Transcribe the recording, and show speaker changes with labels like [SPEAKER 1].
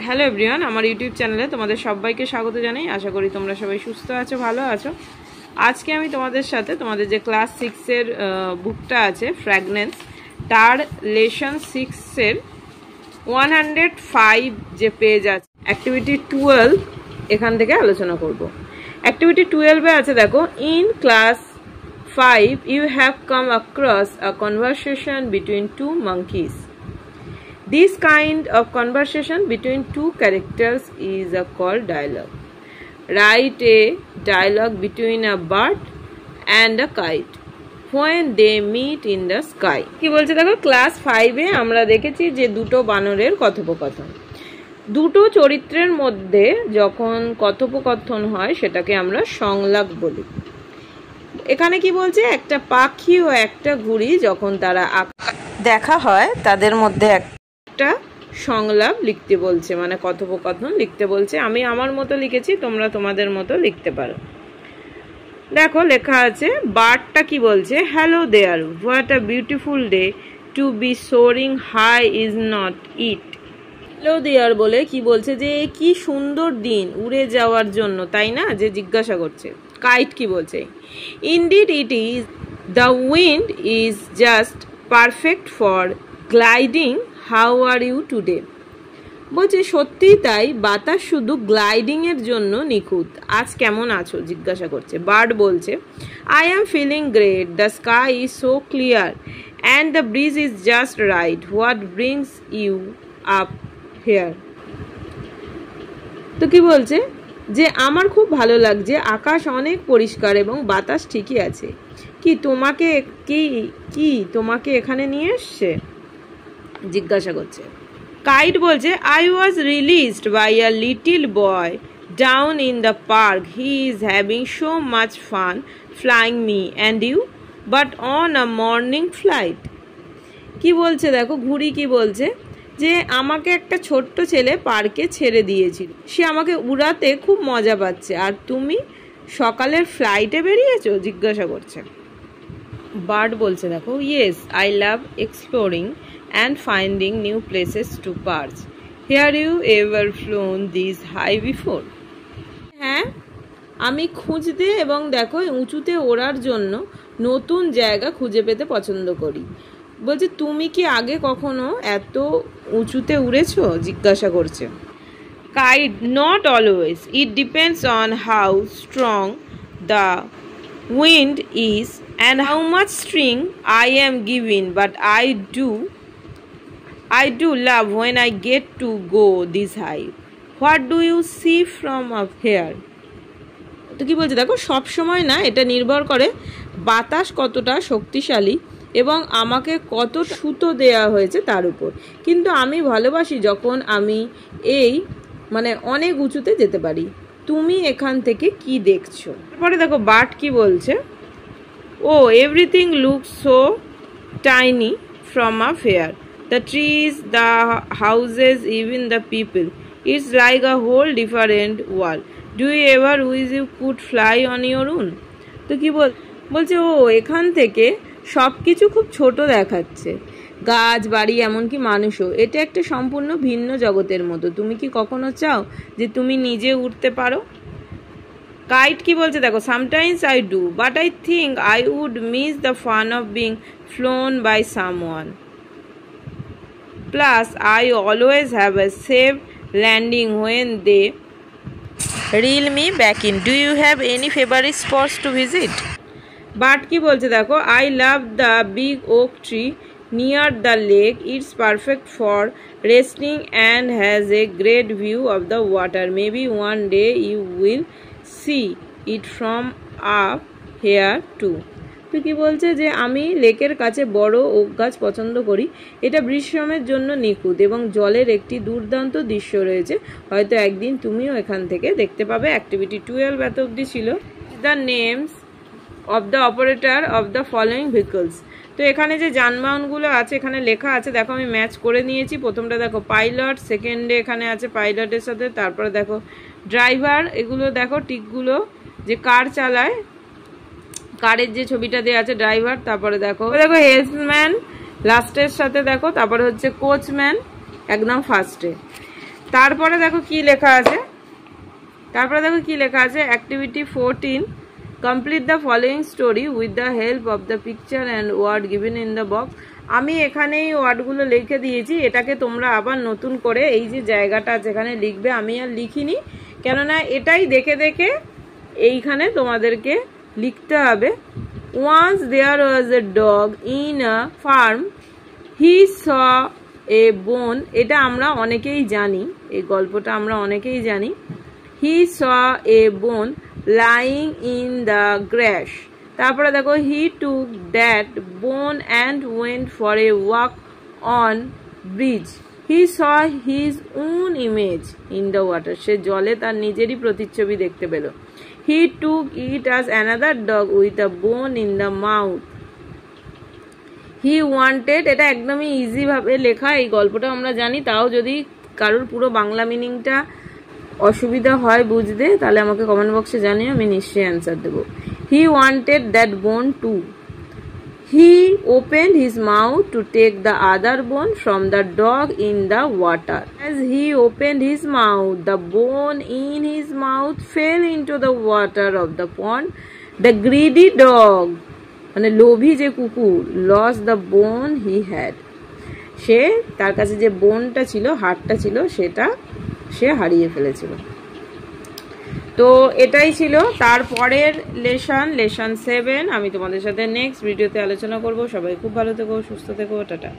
[SPEAKER 1] Hello everyone, আমার YouTube চ্যানেলে তোমাদের সবাইকে স্বাগত জানাই। আশা করি তোমরা সবাই সুস্থ আছো, ভালো আছো। আজকে আমি তোমাদের সাথে তোমাদের যে ক্লাস 6-এর বুকটা আছে ফ্র্যাগনেন্স, তার লেসন 6-এর 105 যে পেজ আছে, অ্যাক্টিভিটি 12 এখান থেকে আলোচনা করব। অ্যাক্টিভিটি 12-এ আছে দেখো, in class 5 you have come across a conversation between two monkeys. This kind of conversation between two characters is called dialogue. Write a dialogue between a bird and a kite when they meet in the sky. কি বলছে দেখো, class 5-এ আমরা দেখেছি যে দুটো বানরের কথোপকথন, দুটো চরিত্রের মধ্যে যখন কথোপকথন হয় সেটাকে আমরা সংলাপ বলি। এখানে কি বলছে, একটা পাখি ও একটা ঘুড়ি যখন তারা দেখা হয় তাদের মধ্যে একটা সংলাপ লিখতে বলছে, মানে কথোপকথন লিখতে বলছে। আমি আমার মতো লিখেছি, তোমরা তোমাদের মতো লিখতে পারো। দেখো লেখা আছে, বার্ডটা কি বলছে, hello there, what a beautiful day to be soaring high is not it. Hello there বলে কি বলছে, যে কি সুন্দর দিন উড়ে যাওয়ার জন্য, তাই না, যে জিজ্ঞাসা করছে। কাইট কি বলছে, indeed it is, the wind is just perfect for gliding, how are you today. বলছে সত্যি তাই, বাতাস শুধু গ্লাইডিংয়ের জন্য নিখুঁত, আজ কেমন আছো জিজ্ঞাসা করছে। বার্ড বলছে, I am feeling great, the sky is so clear and the breeze is just right, what brings you up here. তো কি বলছে, যে আমার খুব ভালো লাগছে, আকাশ অনেক পরিষ্কার এবং বাতাস ঠিকই আছে, কি তোমাকে এখানে নিয়ে এসছে জিজ্ঞাসা করছে। কাইট বলছে, I was released by a little boy down in the park, he is having so much fun flying me and you, but on a morning flight. কি বলছে দেখো, ঘুড়ি কি বলছে, যে আমাকে একটা ছোট্ট ছেলে পার্কে ছেড়ে দিয়েছিল, সে আমাকে উড়াতে খুব মজা পাচ্ছে, আর তুমি সকালের ফ্লাইটে বেরিয়েছো জিজ্ঞাসা করছে। বার্ড বলছে দেখো, yes I love exploring and finding new places to perch. Have you ever flown this high before? হ্যাঁ, আমি খুঁজতে এবং দেখো উঁচুতে ওড়ার জন্য নতুন জায়গা খুঁজে পেতে পছন্দ করি। বলছে তুমি কি আগে কখনো এত উঁচুতে উড়েছো জিজ্ঞাসা করছে। Kite, not always, it depends on how strong the wind is and how much string I am given, but I do love when I get to go this high. What do you see from up here? তো কি বলছে দেখো, সব সময় না, এটা নির্ভর করে বাতাস কতটা শক্তিশালী এবং আমাকে কত সুতো দেয়া হয়েছে তার উপর, কিন্তু আমি ভালোবাসি যখন আমি অনেক উঁচুতে যেতে পারি। তুমি এখান থেকে কি দেখছো? তারপরে দেখো বার্ড কি বলছে, oh, everything looks so tiny from up here. The trees, the houses, even the people. It's like a whole different world. Do you ever wish you could fly on your own? তো কি বলছে, ও এখান থেকে সব কিছু খুব ছোট দেখাচ্ছে, গাছ, বাড়ি, এমনকি মানুষও, এটা একটা সম্পূর্ণ ভিন্ন জগতের মতো। তুমি কি কখনো চাও যে তুমি নিজে উড়তে পারো? কাইট কি বলছে দেখো, sometimes I do, but I think I would miss the fun of being flown by someone, plus I always have a safe landing when they reel me back in. Do you have any favourite spots to visit? But কি বলছে দেখো, I love the big oak tree near the lake, it's perfect for resting and has a great view of the water, maybe one day you will see it from up here too. তো কি বলছে, যে আমি লেকের কাছে বড় okay গাছ পছন্দ করি, এটা বিশ্রামের জন্য নিখুঁত এবং জলের একটি দুর্দান্ত দৃশ্য রয়েছে, হয়তো একদিন তুমিও এখান থেকে দেখতে পাবে। অ্যাক্টিভিটি 12 এত অবধি ছিল। The names of the operator of the following vehicles. তো এখানে যে যানবাহনগুলো আছে এখানে লেখা আছে, দেখো আমি ম্যাচ করে নিয়েছি। প্রথমটা দেখো পাইলট, সেকেন্ডে এখানে আছে পাইলটের সাথে, তারপরে দেখো ড্রাইভার, এগুলো দেখো টিকগুলো, যে কার চালায়, কারের যে ছবিটা দেওয়া আছে ড্রাইভার, তারপরে দেখো হেলসম্যান লাস্টের সাথে, দেখো তারপরে হচ্ছে কোচম্যান একদম ফার্স্টে। তারপরে দেখো কি লেখা আছে, activity 14, complete the following story with the help of the picture and word given in the box. আমি এখানে এই ওয়ার্ডগুলো লিখে দিয়েছি, এটাকে তোমরা আবার নতুন করে এই যে জায়গাটা যেখানে লিখবে আমি আর লিখিনি, কেননা এটাই দেখে দেখে এইখানে তোমাদেরকে লিখতে হবে। Once there was a dog in a farm, he saw a bone, এটা আমরা অনেকেই জানি, এই গল্পটা আমরা অনেকেই জানি। He saw a bone lying in the grass, তারপরে দেখো he took that bone and went for a walk on bridge. He saw his own image in the water, সে জলে তার নিজেরই প্রতিচ্ছবি দেখতে পেল। He took it as another dog with a bone in the mouth. He wanted, এটা একদমই easy ভাবে লেখা, এই গল্পটা আমরা জানি, তাও যদি কারোর পুরো বাংলা মিনিংটা অসুবিধা হয় বুঝতে তাহলে আমাকে কমেন্ট বক্সে জানিয়ে আমি নিশ্চয়ই অ্যান্সার দেবো। He wanted that bone too. He opened his mouth to take the other bone from the dog in the water. As he opened his mouth, the bone in his mouth fell into the water of the pond. The greedy dog, মানে লোভী যে কুকুর, lost the bone he had. সে তার কাছে যে বোনটা ছিল, হাড়টা ছিল, সেটা সে হারিয়ে ফেলেছিল। তো এটাই ছিল তারপরের লেসন 7। আমি তোমাদের সাথে নেক্সট ভিডিওতে আলোচনা করব। সবাই খুব ভালো থেকো, সুস্থ থেকো, টাটা।